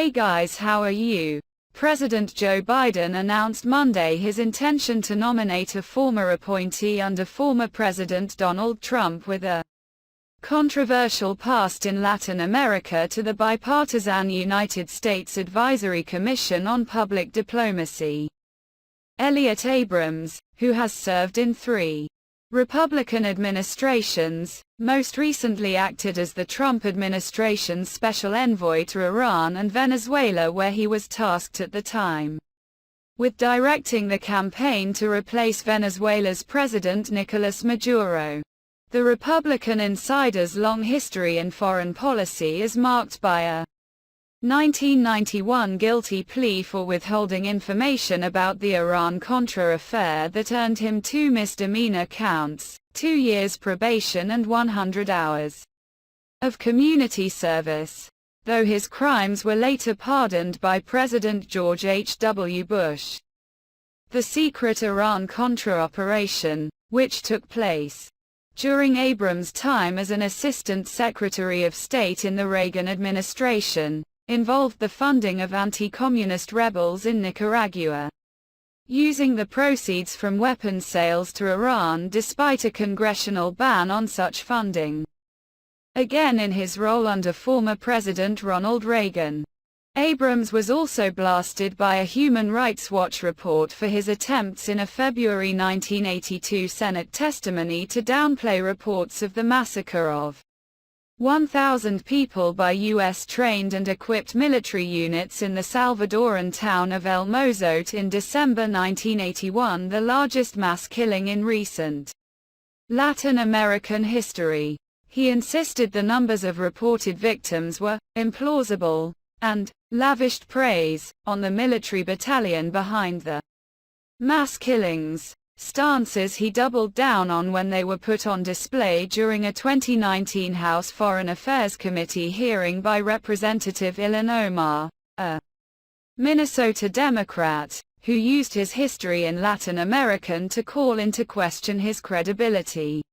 Hey guys, how are you? President Joe Biden announced Monday his intention to nominate a former appointee under former President Donald Trump with a controversial past in Latin America to the bipartisan United States Advisory Commission on Public Diplomacy. Elliott Abrams, who has served in 3 Republican administrations, most recently acted as the Trump administration's special envoy to Iran and Venezuela, where he was tasked at the time with directing the campaign to replace Venezuela's President Nicolas Maduro. The Republican insider's long history in foreign policy is marked by a 1991 guilty plea for withholding information about the Iran-Contra affair that earned him 2 misdemeanor counts, 2 years probation and 100 hours of community service, though his crimes were later pardoned by President George H.W. Bush. The secret Iran-Contra operation, which took place during Abrams' time as an Assistant Secretary of State in the Reagan administration, involved the funding of anti-communist rebels in Nicaragua, using the proceeds from weapons sales to Iran despite a congressional ban on such funding. Again in his role under former President Ronald Reagan, Abrams was also blasted by a Human Rights Watch report for his attempts in a February 1982 Senate testimony to downplay reports of the massacre of 1,000 people by U.S.-trained and equipped military units in the Salvadoran town of El Mozote in December 1981, the largest mass killing in recent Latin American history. He insisted the numbers of reported victims were implausible, and lavished praise on the military battalion behind the mass killings, stances he doubled down on when they were put on display during a 2019 House Foreign Affairs Committee hearing by Representative Ilhan Omar, a Minnesota Democrat, who used his history in Latin America to call into question his credibility.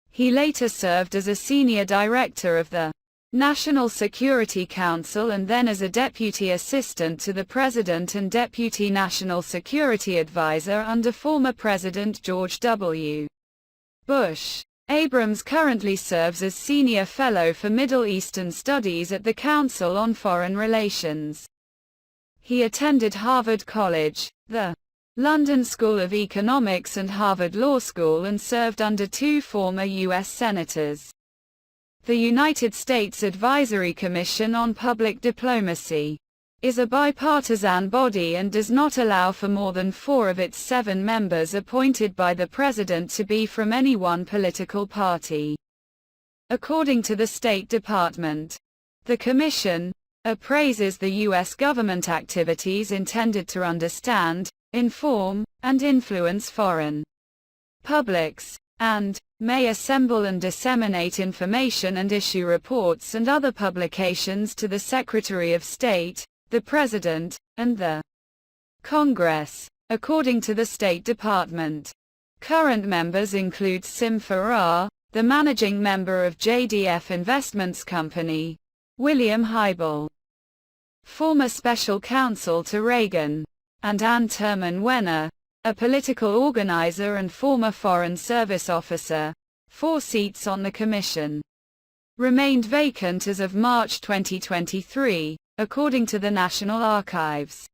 He later served as a senior director of the National Security Council and then as a deputy assistant to the president and deputy national security advisor under former President George W. Bush. Abrams currently serves as senior fellow for Middle Eastern Studies at the Council on Foreign Relations. He attended Harvard College, the London School of Economics and Harvard Law School, and served under 2 former U.S. senators. The United States Advisory Commission on Public Diplomacy is a bipartisan body and does not allow for more than 4 of its 7 members appointed by the president to be from any one political party. According to the State Department, the commission appraises the U.S. government activities intended to understand, inform, and influence foreign publics, and may assemble and disseminate information and issue reports and other publications to the Secretary of State, the President, and the Congress, according to the State Department. Current members include Sim Farrar, the managing member of JDF Investments Company, William Hybel, former special counsel to Reagan, and Ann Terman Wenner, a political organizer and former Foreign Service officer. 4 seats on the commission remained vacant as of March 2023, according to the National Archives.